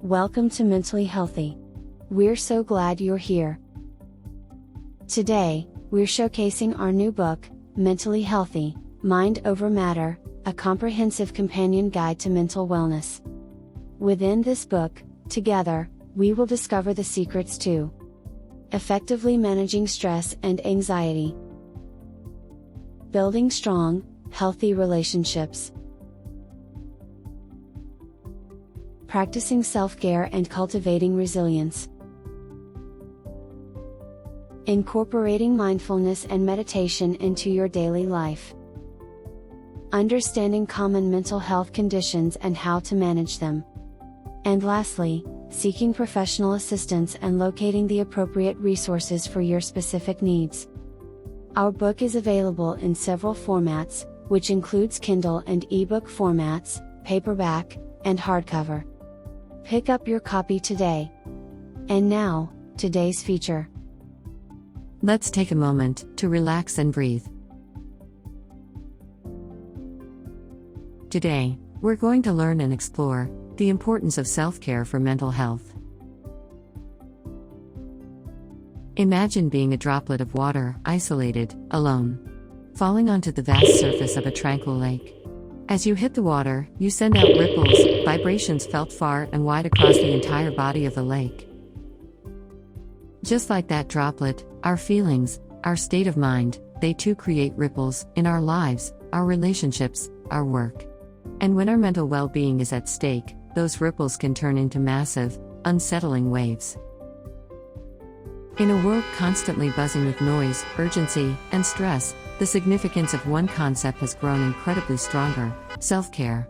Welcome to Mentally Healthy. We're so glad you're here. Today, we're showcasing our new book, Mentally Healthy, Mind Over Matter, a comprehensive companion guide to mental wellness. Within this book, together, we will discover the secrets to effectively managing stress and anxiety, building strong, healthy relationships, practicing self-care and cultivating resilience, incorporating mindfulness and meditation into your daily life, understanding common mental health conditions and how to manage them, and lastly, seeking professional assistance and locating the appropriate resources for your specific needs. Our book is available in several formats, which includes Kindle and ebook formats, paperback, and hardcover. Pick up your copy today. And now, today's feature. Let's take a moment to relax and breathe. Today, we're going to learn and explore the importance of self-care for mental health. Imagine being a droplet of water, isolated, alone, falling onto the vast surface of a tranquil lake. As you hit the water, you send out ripples, vibrations felt far and wide across the entire body of the lake. Just like that droplet, our feelings, our state of mind, they too create ripples in our lives, our relationships, our work. And when our mental well-being is at stake, those ripples can turn into massive, unsettling waves. In a world constantly buzzing with noise, urgency, and stress, the significance of one concept has grown incredibly stronger: self-care.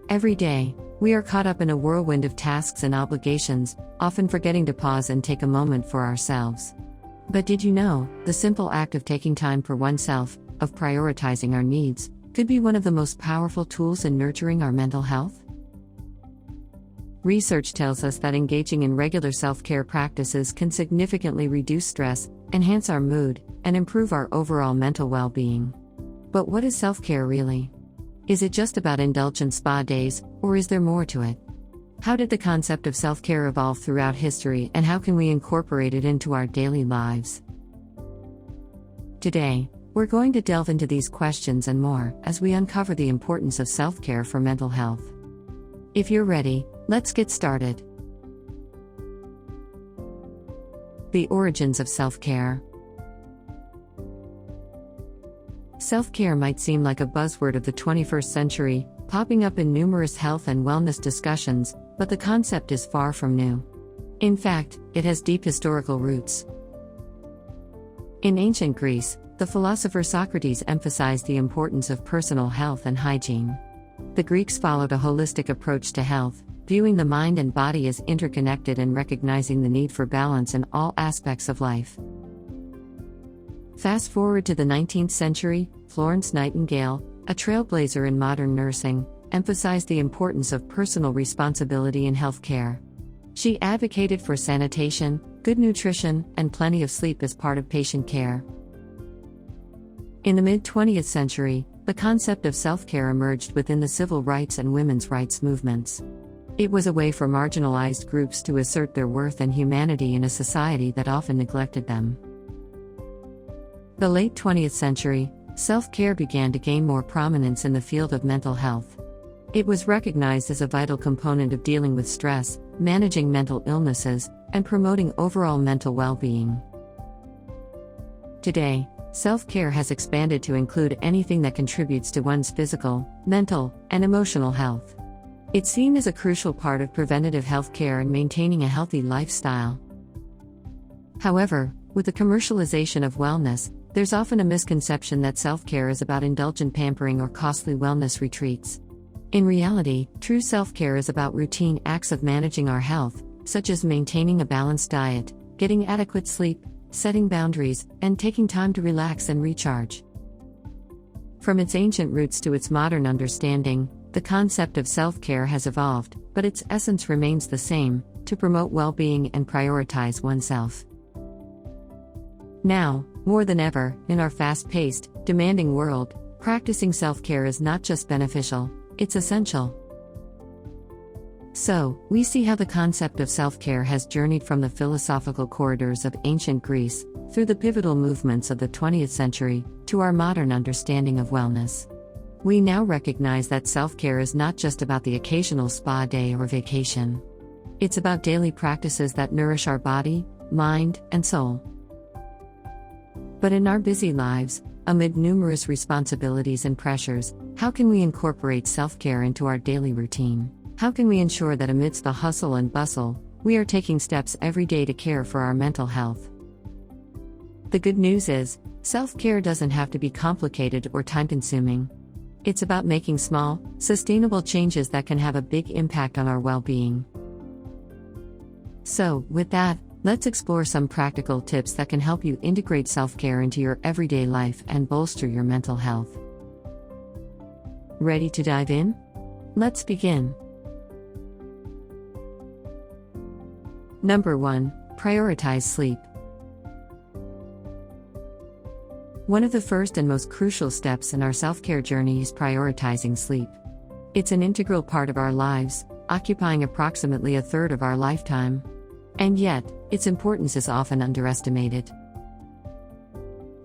Every day, we are caught up in a whirlwind of tasks and obligations, often forgetting to pause and take a moment for ourselves. But did you know, the simple act of taking time for oneself, of prioritizing our needs, could be one of the most powerful tools in nurturing our mental health? Research tells us that engaging in regular self-care practices can significantly reduce stress, enhance our mood, and improve our overall mental well-being. But what is self-care really? Is it just about indulgent spa days, or is there more to it? How did the concept of self-care evolve throughout history, and how can we incorporate it into our daily lives? Today, we're going to delve into these questions and more as we uncover the importance of self-care for mental health. If you're ready, let's get started. The origins of self-care. Self-care might seem like a buzzword of the 21st century, popping up in numerous health and wellness discussions, but the concept is far from new. In fact, it has deep historical roots. In ancient Greece, the philosopher Socrates emphasized the importance of personal health and hygiene. The Greeks followed a holistic approach to health, viewing the mind and body as interconnected and recognizing the need for balance in all aspects of life. Fast forward to the 19th century, Florence Nightingale, a trailblazer in modern nursing, emphasized the importance of personal responsibility in healthcare. She advocated for sanitation, good nutrition, and plenty of sleep as part of patient care. In the mid-20th century, the concept of self-care emerged within the civil rights and women's rights movements. It was a way for marginalized groups to assert their worth and humanity in a society that often neglected them. The late 20th century, self-care began to gain more prominence in the field of mental health. It was recognized as a vital component of dealing with stress, managing mental illnesses, and promoting overall mental well-being. Today, self-care has expanded to include anything that contributes to one's physical, mental, and emotional health. It's seen as a crucial part of preventative health care and maintaining a healthy lifestyle. However, with the commercialization of wellness, there's often a misconception that self-care is about indulgent pampering or costly wellness retreats. In reality, true self-care is about routine acts of managing our health, such as maintaining a balanced diet, getting adequate sleep, setting boundaries, and taking time to relax and recharge. From its ancient roots to its modern understanding, the concept of self-care has evolved, but its essence remains the same: to promote well-being and prioritize oneself. Now, more than ever, in our fast-paced, demanding world, practicing self-care is not just beneficial, it's essential. So, we see how the concept of self-care has journeyed from the philosophical corridors of ancient Greece, through the pivotal movements of the 20th century, to our modern understanding of wellness. We now recognize that self-care is not just about the occasional spa day or vacation. It's about daily practices that nourish our body, mind, and soul. But in our busy lives, amid numerous responsibilities and pressures, how can we incorporate self-care into our daily routine? How can we ensure that amidst the hustle and bustle, we are taking steps every day to care for our mental health? The good news is, self-care doesn't have to be complicated or time-consuming. It's about making small, sustainable changes that can have a big impact on our well-being. So, with that, let's explore some practical tips that can help you integrate self-care into your everyday life and bolster your mental health. Ready to dive in? Let's begin. Number 1. Prioritize sleep. One of the first and most crucial steps in our self-care journey is prioritizing sleep. It's an integral part of our lives, occupying approximately a third of our lifetime. And yet, its importance is often underestimated.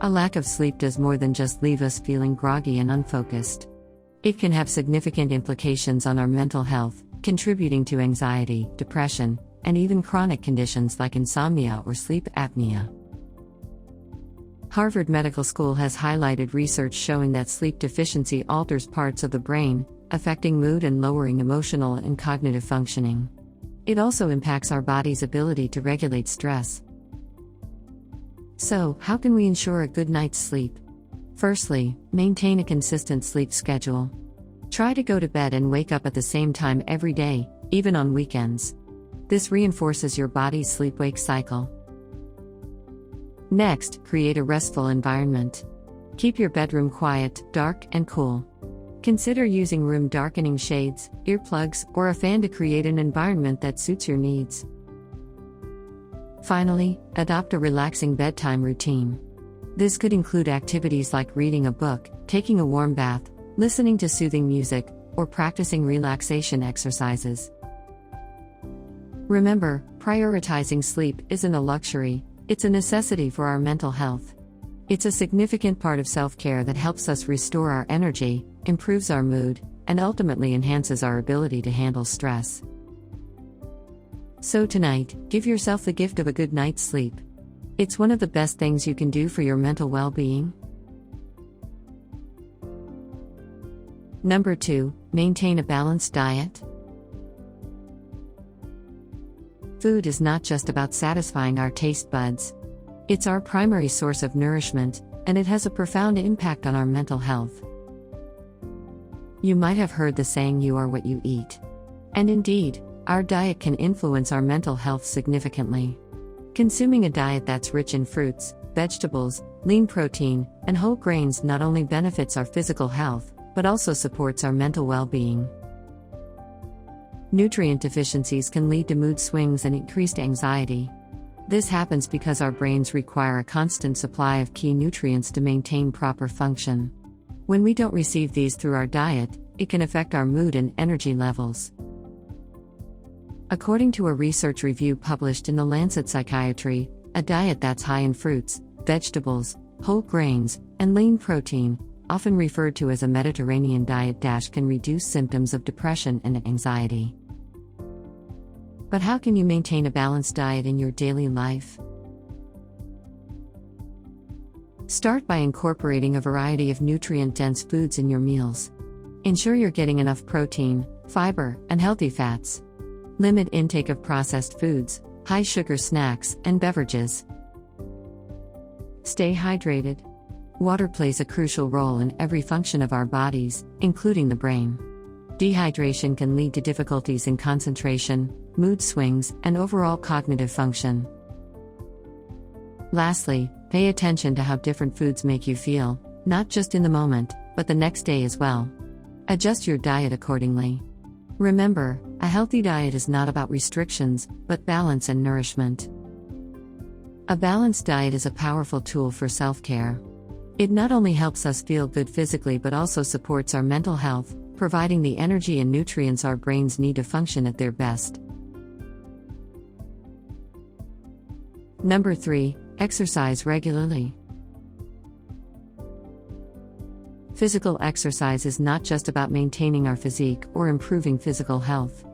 A lack of sleep does more than just leave us feeling groggy and unfocused. It can have significant implications on our mental health, contributing to anxiety, depression, and even chronic conditions like insomnia or sleep apnea. Harvard Medical School has highlighted research showing that sleep deficiency alters parts of the brain, affecting mood and lowering emotional and cognitive functioning. It also impacts our body's ability to regulate stress. So, how can we ensure a good night's sleep? Firstly, maintain a consistent sleep schedule. Try to go to bed and wake up at the same time every day, even on weekends. This reinforces your body's sleep-wake cycle. Next, create a restful environment. Keep your bedroom quiet, dark, and cool. Consider using room darkening shades, earplugs, or a fan to create an environment that suits your needs. Finally, adopt a relaxing bedtime routine. This could include activities like reading a book, taking a warm bath, listening to soothing music, or practicing relaxation exercises. Remember, prioritizing sleep isn't a luxury, it's a necessity for our mental health. It's a significant part of self-care that helps us restore our energy, improves our mood, and ultimately enhances our ability to handle stress. So tonight, give yourself the gift of a good night's sleep. It's one of the best things you can do for your mental well-being. Number 2, maintain a balanced diet. Food is not just about satisfying our taste buds. It's our primary source of nourishment, and it has a profound impact on our mental health. You might have heard the saying, "You are what you eat." And indeed, our diet can influence our mental health significantly. Consuming a diet that's rich in fruits, vegetables, lean protein, and whole grains not only benefits our physical health, but also supports our mental well-being. Nutrient deficiencies can lead to mood swings and increased anxiety. This happens because our brains require a constant supply of key nutrients to maintain proper function. When we don't receive these through our diet, it can affect our mood and energy levels. According to a research review published in The Lancet Psychiatry, a diet that's high in fruits, vegetables, whole grains, and lean protein, often referred to as a Mediterranean diet, can reduce symptoms of depression and anxiety. But how can you maintain a balanced diet in your daily life? Start by incorporating a variety of nutrient-dense foods in your meals. Ensure you're getting enough protein, fiber, and healthy fats. Limit intake of processed foods, high-sugar snacks, and beverages. Stay hydrated. Water plays a crucial role in every function of our bodies, including the brain. Dehydration can lead to difficulties in concentration, mood swings, and overall cognitive function. Lastly, pay attention to how different foods make you feel, not just in the moment, but the next day as well. Adjust your diet accordingly. Remember, a healthy diet is not about restrictions, but balance and nourishment. A balanced diet is a powerful tool for self-care. It not only helps us feel good physically but also supports our mental health, providing the energy and nutrients our brains need to function at their best. Number 3, exercise regularly. Physical exercise is not just about maintaining our physique or improving physical health.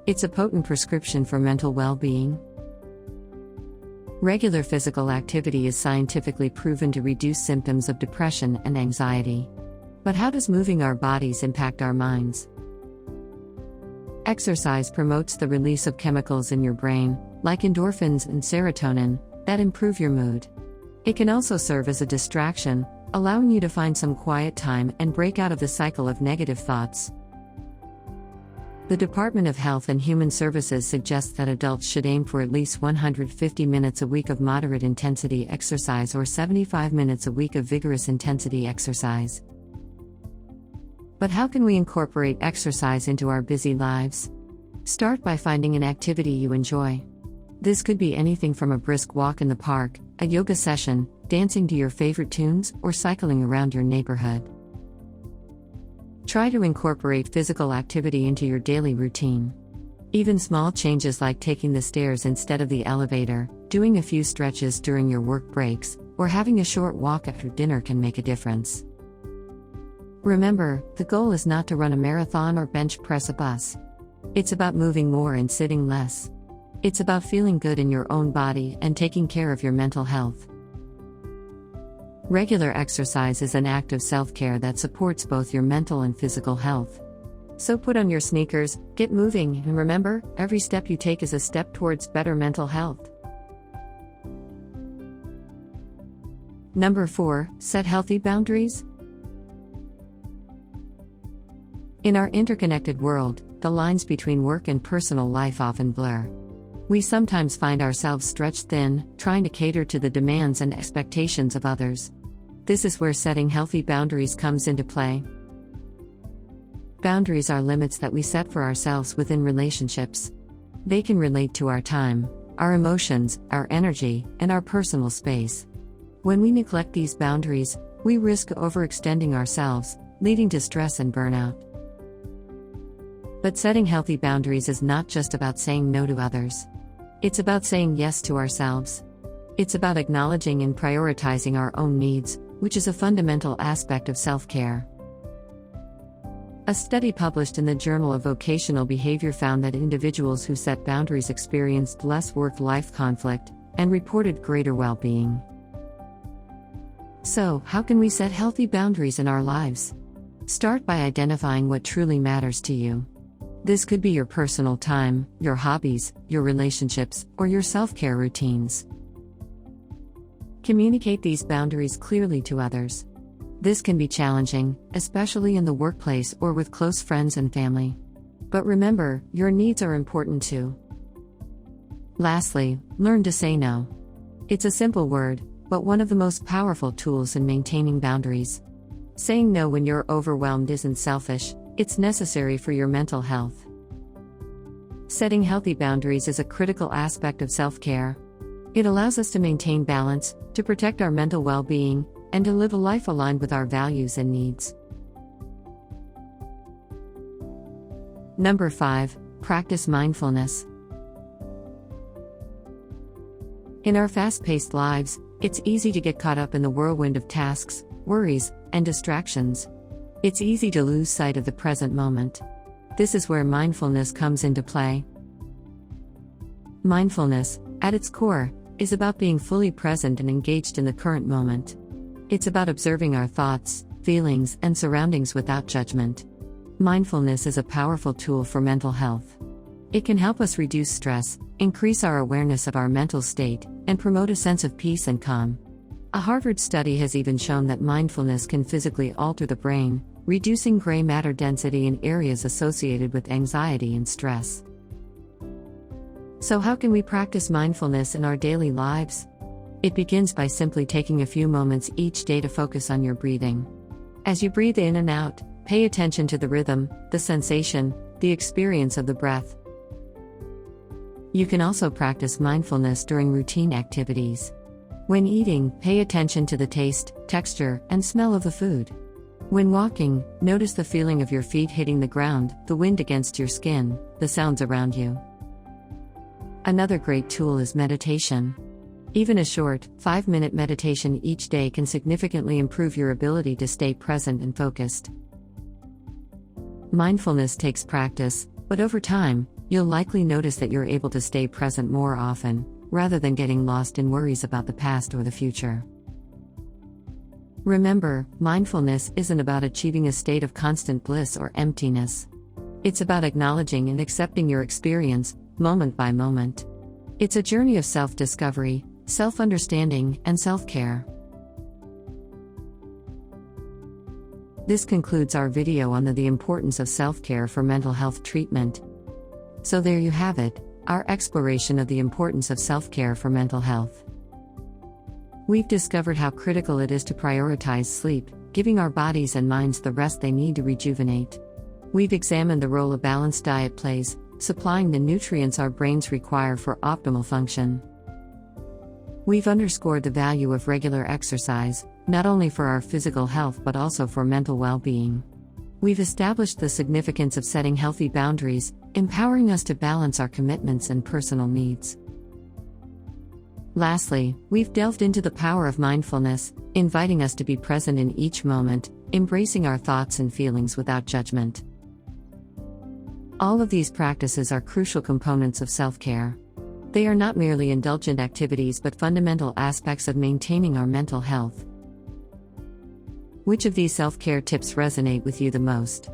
It's a potent prescription for mental well-being. Regular physical activity is scientifically proven to reduce symptoms of depression and anxiety. But how does moving our bodies impact our minds? Exercise promotes the release of chemicals in your brain, like endorphins and serotonin, that improve your mood. It can also serve as a distraction, allowing you to find some quiet time and break out of the cycle of negative thoughts. The Department of Health and Human Services suggests that adults should aim for at least 150 minutes a week of moderate intensity exercise or 75 minutes a week of vigorous intensity exercise. But how can we incorporate exercise into our busy lives? Start by finding an activity you enjoy. This could be anything from a brisk walk in the park, a yoga session, dancing to your favorite tunes, or cycling around your neighborhood. Try to incorporate physical activity into your daily routine. Even small changes like taking the stairs instead of the elevator, doing a few stretches during your work breaks, or having a short walk after dinner can make a difference. Remember, the goal is not to run a marathon or bench press a bus. It's about moving more and sitting less. It's about feeling good in your own body and taking care of your mental health. Regular exercise is an act of self-care that supports both your mental and physical health. So put on your sneakers, get moving, and remember, every step you take is a step towards better mental health. Number 4, set healthy boundaries. In our interconnected world, the lines between work and personal life often blur. We sometimes find ourselves stretched thin, trying to cater to the demands and expectations of others. This is where setting healthy boundaries comes into play. Boundaries are limits that we set for ourselves within relationships. They can relate to our time, our emotions, our energy, and our personal space. When we neglect these boundaries, we risk overextending ourselves, leading to stress and burnout. But setting healthy boundaries is not just about saying no to others. It's about saying yes to ourselves. It's about acknowledging and prioritizing our own needs, which is a fundamental aspect of self-care. A study published in the Journal of Vocational Behavior found that individuals who set boundaries experienced less work-life conflict and reported greater well-being. So, how can we set healthy boundaries in our lives? Start by identifying what truly matters to you. This could be your personal time, your hobbies, your relationships, or your self-care routines. Communicate these boundaries clearly to others. This can be challenging, especially in the workplace or with close friends and family. But remember, your needs are important too. Lastly, learn to say no. It's a simple word, but one of the most powerful tools in maintaining boundaries. Saying no when you're overwhelmed isn't selfish, it's necessary for your mental health. Setting healthy boundaries is a critical aspect of self-care. It allows us to maintain balance, to protect our mental well-being, and to live a life aligned with our values and needs. Number 5, practice mindfulness. In our fast-paced lives, it's easy to get caught up in the whirlwind of tasks, worries, and distractions. It's easy to lose sight of the present moment. This is where mindfulness comes into play. Mindfulness, at its core, is about being fully present and engaged in the current moment. It's about observing our thoughts, feelings, and surroundings without judgment. Mindfulness is a powerful tool for mental health. It can help us reduce stress, increase our awareness of our mental state, and promote a sense of peace and calm. A Harvard study has even shown that mindfulness can physically alter the brain, reducing gray matter density in areas associated with anxiety and stress. So how can we practice mindfulness in our daily lives? It begins by simply taking a few moments each day to focus on your breathing. As you breathe in and out, pay attention to the rhythm, the sensation, the experience of the breath. You can also practice mindfulness during routine activities. When eating, pay attention to the taste, texture, and smell of the food. When walking, notice the feeling of your feet hitting the ground, the wind against your skin, the sounds around you. Another great tool is meditation. Even a short, 5-minute meditation each day can significantly improve your ability to stay present and focused. Mindfulness takes practice, but over time, you'll likely notice that you're able to stay present more often, rather than getting lost in worries about the past or the future. Remember, mindfulness isn't about achieving a state of constant bliss or emptiness. It's about acknowledging and accepting your experience, moment by moment. It's a journey of self-discovery, self-understanding, and self-care. This concludes our video on the importance of self-care for mental health treatment. So there you have it, our exploration of the importance of self-care for mental health. We've discovered how critical it is to prioritize sleep, giving our bodies and minds the rest they need to rejuvenate. We've examined the role a balanced diet plays, supplying the nutrients our brains require for optimal function. We've underscored the value of regular exercise, not only for our physical health but also for mental well-being. We've established the significance of setting healthy boundaries, empowering us to balance our commitments and personal needs. Lastly, we've delved into the power of mindfulness, inviting us to be present in each moment, embracing our thoughts and feelings without judgment. All of these practices are crucial components of self-care. They are not merely indulgent activities but fundamental aspects of maintaining our mental health. Which of these self-care tips resonate with you the most?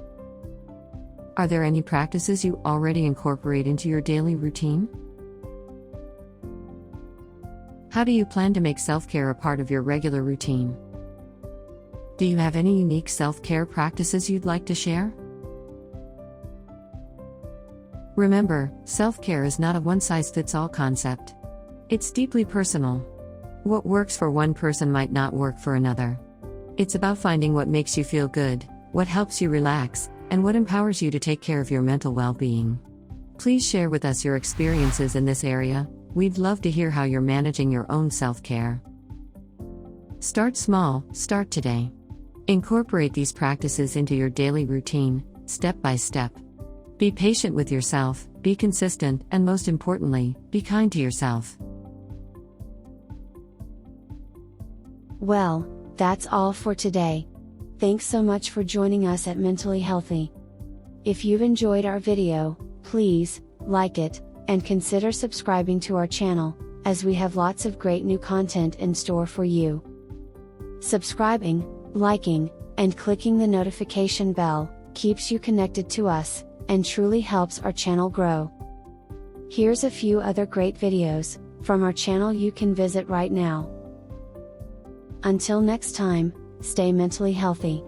Are there any practices you already incorporate into your daily routine? How do you plan to make self-care a part of your regular routine? Do you have any unique self-care practices you'd like to share? Remember, self-care is not a one-size-fits-all concept. It's deeply personal. What works for one person might not work for another. It's about finding what makes you feel good, what helps you relax, and what empowers you to take care of your mental well-being. Please share with us your experiences in this area. We'd love to hear how you're managing your own self-care. Start small, start today. Incorporate these practices into your daily routine, step by step. Be patient with yourself, be consistent, and most importantly, be kind to yourself. Well, that's all for today. Thanks so much for joining us at Mentally Healthy. If you've enjoyed our video, please like it, and consider subscribing to our channel, as we have lots of great new content in store for you. Subscribing, liking, and clicking the notification bell keeps you connected to us, and truly helps our channel grow. Here's a few other great videos from our channel you can visit right now. Until next time, stay mentally healthy.